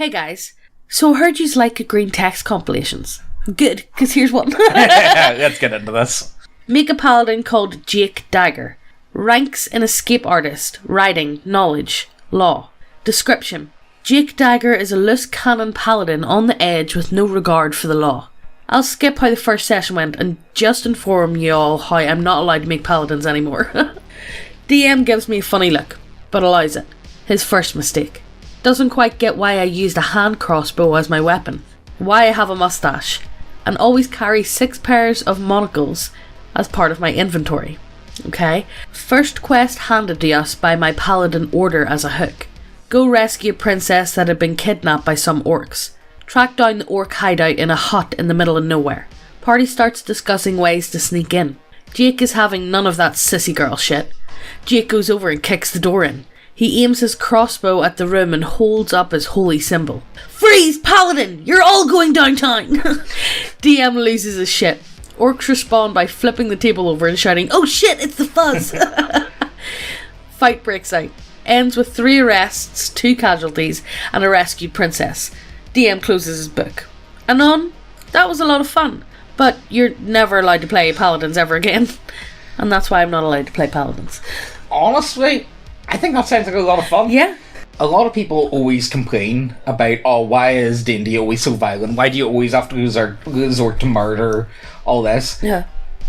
Hey guys, so I heard yous like GreenTexts compilations. Good, because here's one. Let's get into this. Make a paladin called Jake Dagger. Ranks an escape artist. Writing, knowledge, law. Description. Jake Dagger is a loose cannon paladin on the edge with no regard for the law. I'll skip how the first session went and just inform you all how I'm not allowed to make paladins anymore. DM gives me a funny look, but allows it. His first mistake. Doesn't quite get why I used a hand crossbow as my weapon. Why I have a mustache. And always carry 6 pairs of monocles as part of my inventory. Okay? First quest handed to us by my paladin order as a hook. Go rescue a princess that had been kidnapped by some orcs. Track down the orc hideout in a hut in the middle of nowhere. Party starts discussing ways to sneak in. Jake is having none of that sissy girl shit. Jake goes over and kicks the door in. He aims his crossbow at the room and holds up his holy symbol. Freeze, paladin! You're all going downtown! DM loses his shit. Orcs respond by flipping the table over and shouting, "Oh shit, it's the fuzz!" Fight breaks out. Ends with 3 arrests, 2 casualties, and a rescued princess. DM closes his book. Anon, that was a lot of fun. But you're never allowed to play paladins ever again. And that's why I'm not allowed to play paladins. Honestly, I think that sounds like a lot of fun. Yeah. A lot of people always complain about, why is D&D always so violent? Why do you always have to resort to murder? All this. Yeah.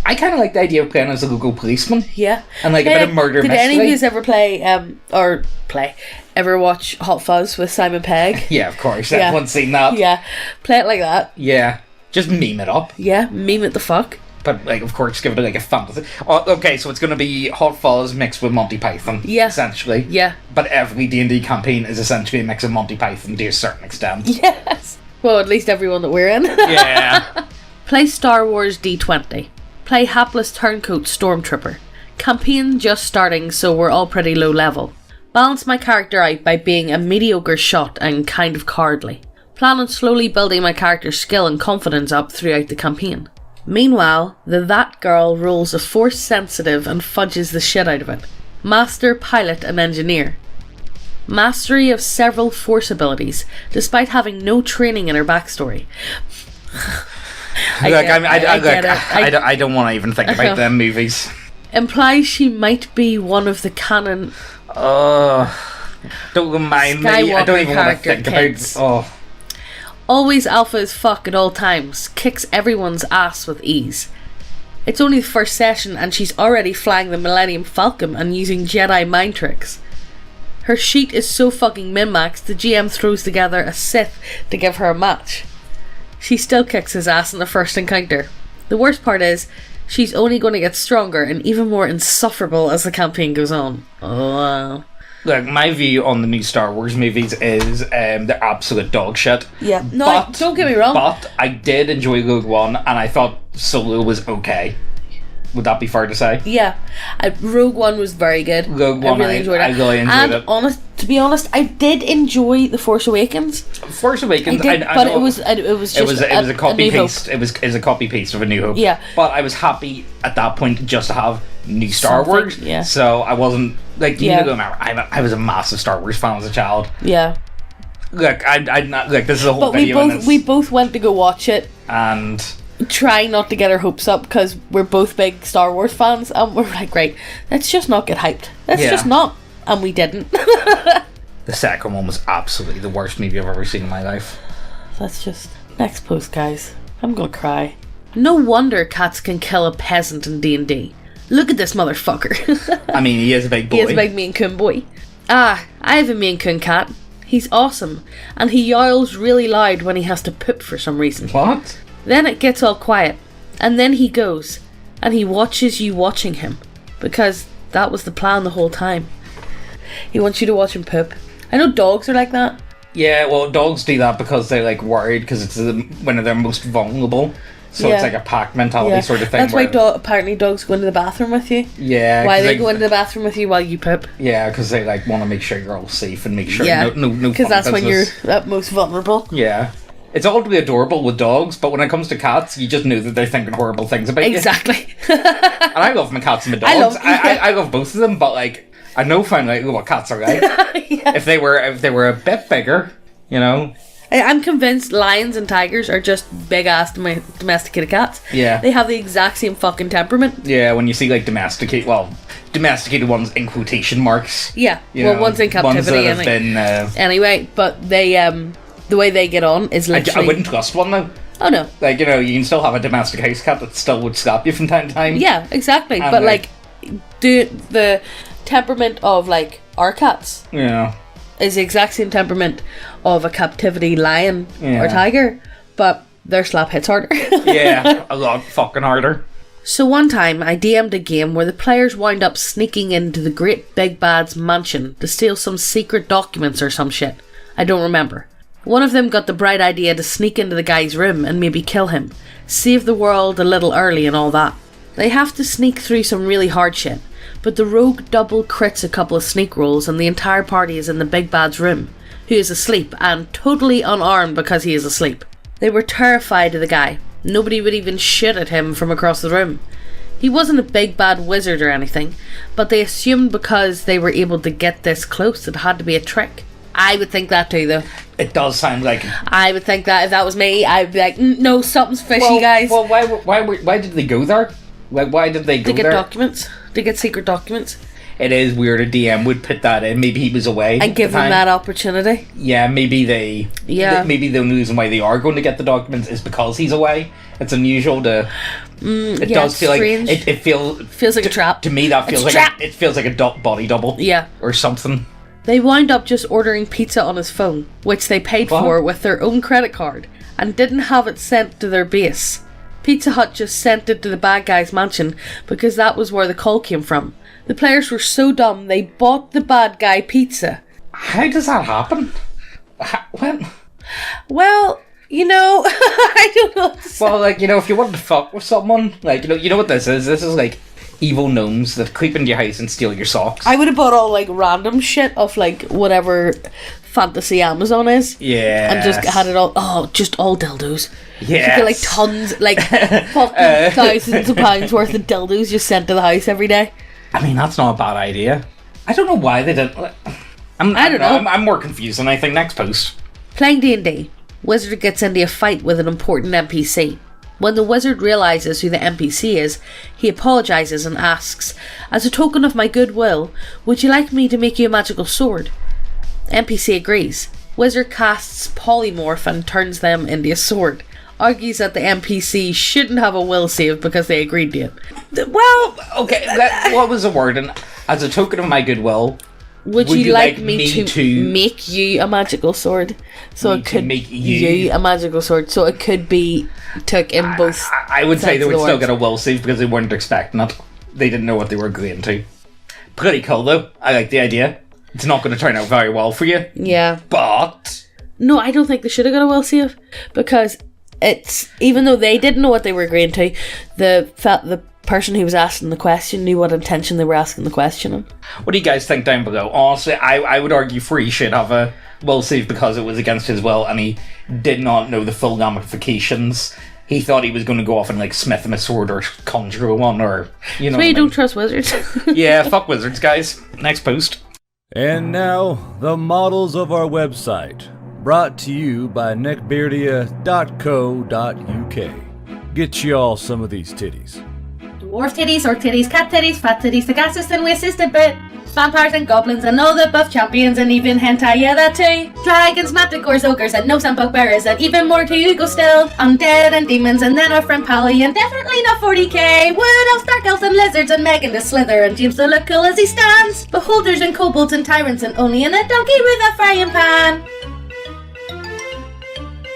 I kind of like the idea of playing as a local policeman. Yeah. And like a bit of murder mystery. Did any of you ever ever watch Hot Fuzz with Simon Pegg? Yeah, of course. Everyone's seen that. Yeah. Play it like that. Yeah. Just meme it up. Yeah, meme it the fuck. But, of course, give it, a fantasy. Oh, okay, so it's going to be Hot Fuzz mixed with Monty Python. Yeah. Essentially. Yeah. But every D&D campaign is essentially a mix of Monty Python to a certain extent. Yes. Well, at least everyone that we're in. Yeah. Play Star Wars D20. Play Hapless Turncoat Stormtrooper. Campaign just starting, so we're all pretty low level. Balance my character out by being a mediocre shot and kind of cowardly. Plan on slowly building my character's skill and confidence up throughout the campaign. Meanwhile, that girl rolls a force sensitive and fudges the shit out of it. Master, pilot and engineer. Mastery of several force abilities, despite having no training in her backstory. I don't want to even think about them movies. Implies she might be one of the canon. Don't remind me. I don't even want to think about. Always alpha as fuck at all times. Kicks everyone's ass with ease. It's only the first session and she's already flying the Millennium Falcon and using Jedi mind tricks. Her sheet is so fucking mAx the GM throws together a Sith to give her a match. She still kicks his ass in the first encounter. The worst part is, she's only going to get stronger and even more insufferable as the campaign goes on. Oh. Look, my view on the new Star Wars movies is they're absolute dog shit. Yeah, no, don't get me wrong. But I did enjoy Rogue One, and I thought Solo was okay. Would that be fair to say? Yeah. Rogue One was very good. Rogue One, I really enjoyed it. And to be honest, I did enjoy The Force Awakens. Force Awakens, but it was a copy paste. It was a copy paste of A New Hope. Yeah. But I was happy at that point just to have new Star Wars. Yeah. So I wasn't I was a massive Star Wars fan as a child. Yeah. Look, I'm not like this is a whole but video. We both went to go watch it and try not to get our hopes up because we're both big Star Wars fans, and we're like, right, let's just not get hyped. Let's just not, and we didn't. The second one was absolutely the worst movie I've ever seen in my life. That's just next post, guys. I'm gonna cry. No wonder cats can kill a peasant in D&D. Look at this motherfucker. I mean, he is a big boy. He is a big Maine Coon boy. I have a Maine Coon cat. He's awesome, and he yowls really loud when he has to poop for some reason. What? Then it gets all quiet, and then he goes, and he watches you watching him, because that was the plan the whole time. He wants you to watch him poop. I know dogs are like that. Yeah, well, dogs do that because they're like worried because it's when they're most vulnerable. So it's like a pack mentality sort of thing. That's why apparently dogs go into the bathroom with you. Yeah. Why they go into the bathroom with you while you poop. Yeah, because they like want to make sure you're all safe and make sure no because that's when you're at most vulnerable. Yeah. It's all to be adorable with dogs, but when it comes to cats, you just know that they're thinking horrible things about you. Exactly. And I love my cats and my dogs. I love both of them, but like I know finally what cats are like. If they were a bit bigger, you know? I'm convinced lions and tigers are just big-ass domesticated cats. Yeah. They have the exact same fucking temperament. Yeah, when you see, like, domesticated ones in quotation marks. Yeah, one's in captivity. Ones that have been... Anyway, but they, the way they get on is literally... I wouldn't trust one, though. Oh, no. Like, you know, you can still have a domestic house cat that still would slap you from time to time. Yeah, exactly. And but, like, the temperament of, like, our cats... Yeah. Is the exact same temperament of a captivity lion or tiger, but their slap hits harder. Yeah, a lot fucking harder. So one time I DM'd a game where the players wound up sneaking into the Great Big Bad's mansion to steal some secret documents or some shit. I don't remember. One of them got the bright idea to sneak into the guy's room and maybe kill him, save the world a little early and all that. They have to sneak through some really hard shit. But the rogue double crits a couple of sneak rolls and the entire party is in the Big Bad's room, who is asleep and totally unarmed because he is asleep. They were terrified of the guy. Nobody would even shoot at him from across the room. He wasn't a big bad wizard or anything, but they assumed because they were able to get this close it had to be a trick. I would think that too, though. It does sound like... I would think that if that was me, I'd be like, no, something's fishy, guys. Well, why did they go there? Like, why did they go there? To get documents. To get secret documents. It is weird a DM would put that in. Maybe he was away. And give them that opportunity. Yeah, maybe they... Yeah. Maybe the only reason why they are going to get the documents is because he's away. It's unusual to... it does feel strange. Like... It feels like a trap. To me, that feels it feels like a body double. Yeah. Or something. They wound up just ordering pizza on his phone, which they paid for with their own credit card, and didn't have it sent to their base. Pizza Hut just sent it to the bad guy's mansion because that was where the call came from. The players were so dumb they bought the bad guy pizza. How does that happen? What? Well, you know, I don't know. Well, like, you know, if you want to fuck with someone, like, you know what this is? This is like evil gnomes that creep into your house and steal your socks. I would have bought all like random shit of like whatever fantasy Amazon is. Yeah. And just had it all, just all dildos. Yeah. Like tons, like fucking thousands of pounds worth of dildos just sent to the house every day. I mean, that's not a bad idea. I don't know why they didn't. I don't know. I'm more confused than I think. Next post. Playing D&D, Wizard gets into a fight with an important NPC. When the wizard realises who the NPC is, he apologises and asks, "As a token of my goodwill, would you like me to make you a magical sword?" NPC agrees. Wizard casts polymorph and turns them into a sword. Argues that the NPC shouldn't have a will save because they agreed to it. Well... Okay, what was the word? And as a token of my goodwill... Would you like me to make you a magical sword? So it could make you a magical sword. So it could be took in both. I would say they would still get a will save because they weren't expecting it. They didn't know what they were agreeing to. Pretty cool though. I like the idea. It's not going to turn out very well for you. Yeah. But... No, I don't think they should have got a will save. Because it's... Even though they didn't know what they were agreeing to, the person who was asking the question knew what intention they were asking the question in. What do you guys think down below? Honestly, I would argue Free should have a will save because it was against his will and he did not know the full ramifications. He thought he was going to go off and like smith him a sword or conjure one or, you know. So you don't trust wizards. Yeah, fuck wizards, guys. Next post. And now, the models of our website, brought to you by neckbeardia.co.uk. Get y'all some of these titties. Dwarf titties, orc titties, cat titties, fat titties, the gas system, we assisted bit, vampires and goblins and all the buff champions and even hentai, yeah that too. Dragons, manticores, ogres and gnomes and bugbearers and even more to you go still. Undead and demons and then our friend Pally and definitely not 40k. Wood elves, dark elves and lizards and Megan the Slither and James to look cool as he stands. Beholders and kobolds and tyrants and only in a donkey with a frying pan.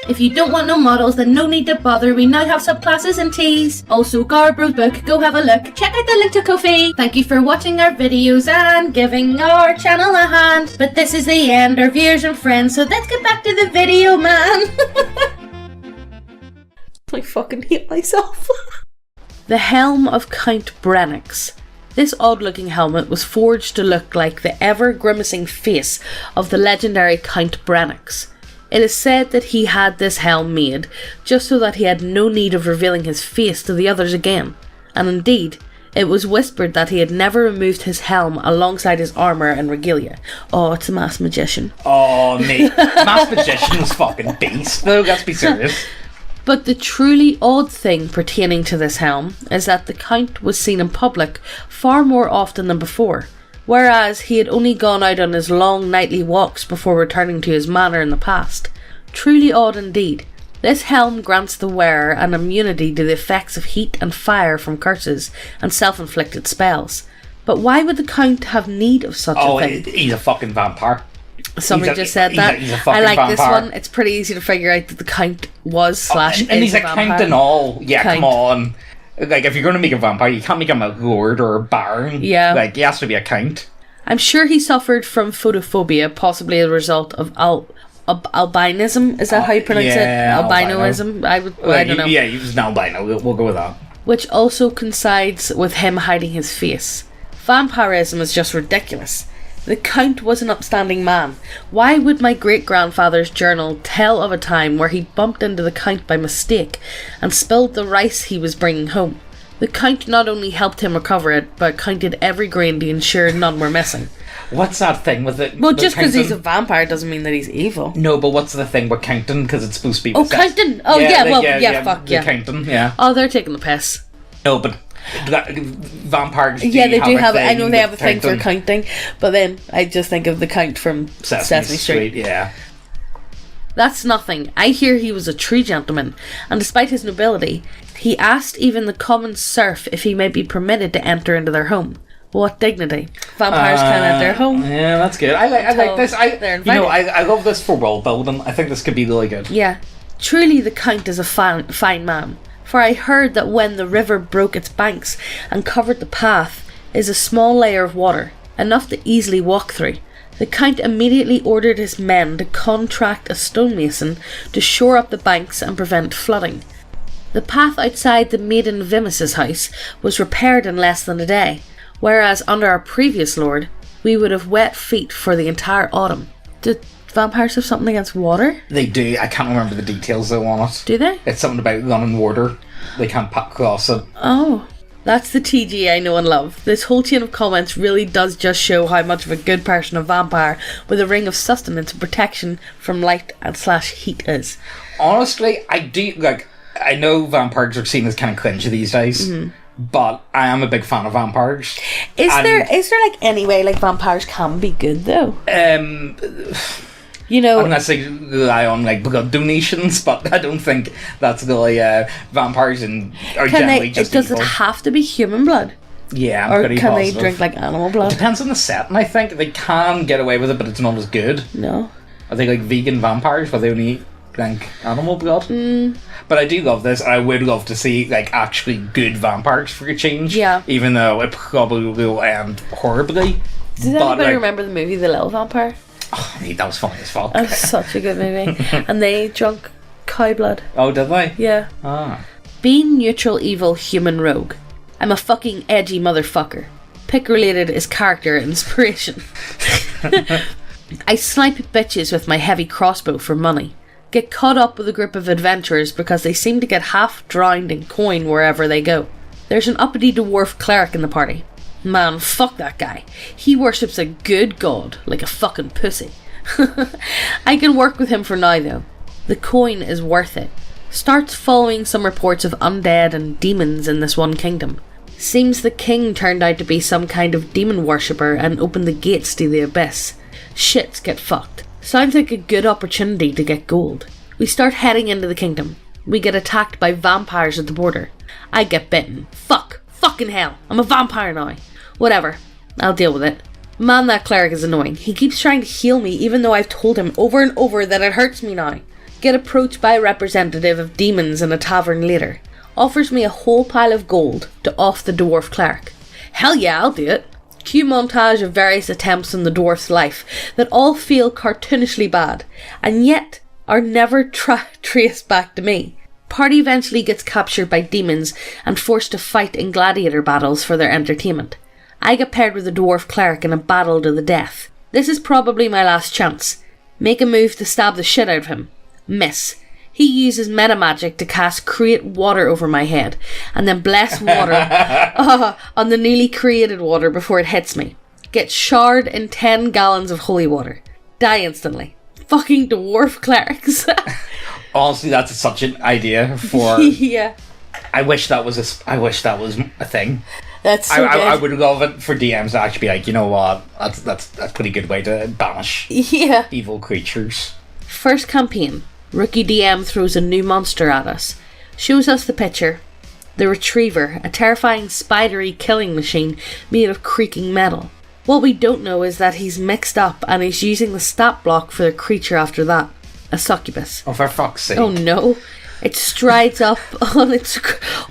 If you don't want no models, then no need to bother. We now have subclasses and teas. Also, Guardbros Book, go have a look. Check out the link to Ko-fi. Thank you for watching our videos and giving our channel a hand. But this is the end, our viewers and friends, so let's get back to the video, man. I fucking hate myself. The Helm of Count Brennix. This odd-looking helmet was forged to look like the ever-grimacing face of the legendary Count Brennix. It is said that he had this helm made just so that he had no need of revealing his face to the others again, and indeed, It was whispered that he had never removed his helm alongside his armour and regalia. Oh, it's a masked magician. Oh, mate. Masked magician's fucking beast, though. Let's be serious. But the truly odd thing pertaining to this helm is that the Count was seen in public far more often than before, whereas he had only gone out on his long nightly walks before returning to his manor in the past. Truly odd indeed. This helm grants the wearer an immunity to the effects of heat and fire from curses and self-inflicted spells. But why would the Count have need of such a thing? He's a fucking vampire. Somebody just said that. He's a fucking I like vampire. this one. It's pretty easy to figure out that the Count was / and is he's a a vampire. count and all. Yeah, Count. come on. Like, if you're going to make a vampire, you can't make him a lord or a baron. Yeah. Like, he has to be a count. I'm sure he suffered from photophobia, possibly as a result of albinism. Is that how you pronounce yeah, it? Albinoism? I don't know. Yeah, he was an albino. We'll go with that. Which also coincides with him hiding his face. Vampirism is just ridiculous. The Count was an upstanding man. Why would my great-grandfather's journal tell of a time where he bumped into the Count by mistake and spilled the rice he was bringing home? The Count not only helped him recover it, but counted every grain to ensure none were missing. What's that thing with it? Well, the just because he's a counting? vampire doesn't mean that he's evil. No, but what's the thing with counting? Because it's supposed to be... Oh, possessed. counting! Oh, yeah, fuck, the yeah. counting, yeah. Oh, they're taking the piss. No, but vampires Yeah, they do have. a I know they have a thing for counting. counting, but then I just think of the Count from Sesame Street. Yeah. That's nothing. I hear he was a true gentleman, and despite his nobility, he asked even the common serf if he might be permitted to enter into their home. What dignity! Vampires can enter home. Yeah, that's good. I like this. they're invited. I love this for world building. I think this could be really good. Yeah, truly the Count is a fine man. For I heard that when the river broke its banks and covered the path is a small layer of water, enough to easily walk through. The Count immediately ordered his men to contract a stonemason to shore up the banks and prevent flooding. The path outside the maiden Vimus's house was repaired in less than a day, whereas under our previous lord, we would have wet feet for the entire autumn. Did vampires have something against water? They do. I can't remember the details though on it. Do they? It's something about running water. They can't cross it. Oh, that's the TG I know and love. This whole chain of comments really does just show how much of a good person a vampire with a ring of sustenance and protection from light and / heat is. Honestly, I do like. I know vampires are seen as kind of cringy these days, but I am a big fan of vampires. Is And, there like any way like vampires can be good though? You know, Unless they rely on like blood donations, but I don't think that's really vampires and are can generally they? just Does evil. it have to be human blood, Yeah, I'm or pretty can positive. they drink like animal blood? Depends on the setting. I think they can get away with it, but it's not as good. No. Are they like vegan vampires where they only drink animal blood? But I do love this, and I would love to see like actually good vampires for a change. Yeah. Even though it probably will end horribly. Does But, anybody like, remember the movie The Little Vampire? I mean, that was funny as fuck. That was such a good movie. And they drunk cow blood. Oh, did they? Yeah. Ah. Being neutral evil human rogue. I'm a fucking edgy motherfucker. Pick related is character inspiration. I snipe bitches with my heavy crossbow for money. Get caught up with a group of adventurers because they seem to get half drowned in coin wherever they go. There's an uppity dwarf cleric in the party. Man, fuck that guy. He worships a good god, like a fucking pussy. I can work with him for now though. The coin is worth it. Starts following some reports of undead and demons in this one kingdom. Seems the king turned out to be some kind of demon worshipper and opened the gates to the abyss. Shits get fucked. Sounds like a good opportunity to get gold. We start heading into the kingdom. We get attacked by vampires at the border. I get bitten. Fucking hell. I'm a vampire now. Whatever. I'll deal with it. Man, that cleric is annoying. He keeps trying to heal me even though I've told him over and over that it hurts me now. Get approached by a representative of demons in a tavern later. Offers me a whole pile of gold to off the dwarf cleric. Hell yeah, I'll do it. Cue montage of various attempts on the dwarf's life that all feel cartoonishly bad, and yet are never traced back to me. Party eventually gets captured by demons and forced to fight in gladiator battles for their entertainment. I get paired with a dwarf cleric in a battle to the death. This is probably my last chance. Make a move to stab the shit out of him. Miss. He uses meta magic to cast create water over my head, and then bless water on the newly created water before it hits me. Get showered in 10 gallons of holy water. Die instantly. Fucking dwarf clerics. Honestly, that's such an idea for... Yeah. I wish that was a thing. That's so good. I would love it for DMs to actually be like, you know what, that's a pretty good way to banish evil creatures. First campaign. Rookie DM throws a new monster at us. Shows us the picture. The Retriever, a terrifying spidery killing machine made of creaking metal. What we don't know is that he's mixed up and he's using the stat block for the creature after that. A succubus. Oh, for fuck's sake. Oh no. It strides up on its...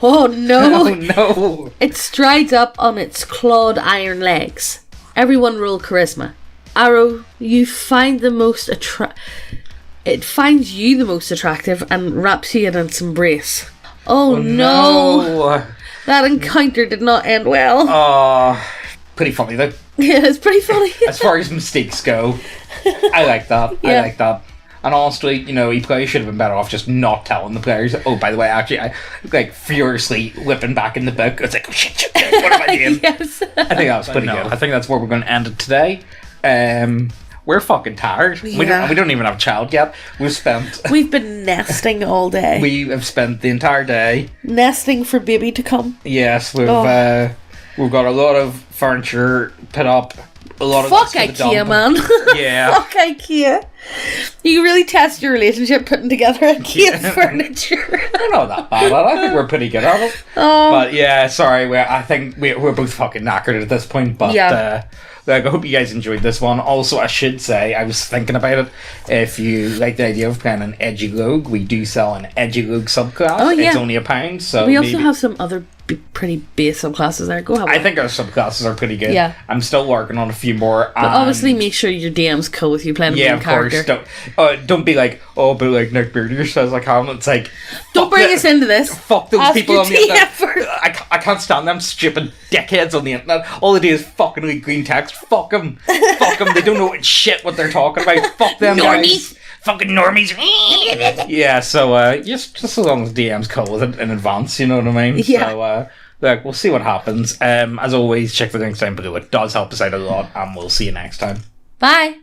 Oh no. Oh no. It strides up on its clawed iron legs. Everyone roll charisma. Arrow, you find the most It finds you the most attractive and wraps you in its embrace. Oh no. That encounter did not end well. Oh, pretty funny though. Yeah, it's pretty funny. As far as mistakes go, I like that. Yeah. I like that. And honestly, you know, he probably should have been better off just not telling the players. Oh, by the way, actually, I like furiously whipping back in the book. It's like, oh, shit, what am I doing? Yes. I think that was pretty good. I think that's where we're going to end it today. We're fucking tired. Yeah. We don't even have a child yet. We've been nesting all day. We have spent the entire day nesting for baby to come. Yes, we've got a lot of furniture put up. A lot of fuck IKEA, man. Yeah. Fuck IKEA. You really test your relationship putting together IKEA furniture. We're not that bad at it. I think we're pretty good at it. But yeah, sorry, I think we're both fucking knackered at this point. But I hope you guys enjoyed this one. Also, I should say, I was thinking about it. If you like the idea of playing an edgy rogue, we do sell an edgy rogue subclass. Oh, yeah. It's only £1. So we also have some other pretty base subclasses there. Go have I think our subclasses are pretty good. Yeah. I'm still working on a few more. But obviously make sure your DM's cool with you playing a main character. Yeah, of course. Don't be like, oh, but like Nick Bearder says like Helm. It's like, don't bring us into this. Fuck those people on the internet. I can't stand them stupid dickheads on the internet. All they do is fucking read GreenTexts. Fuck them. Fuck them. They don't know shit what they're talking about. Fuck them guys. Fucking normies. Yeah, so just as long as DM's cool with it in advance, you know what I mean? Yeah. So look, we'll see what happens. As always, check the links down below. It does help us out a lot, and we'll see you next time. Bye.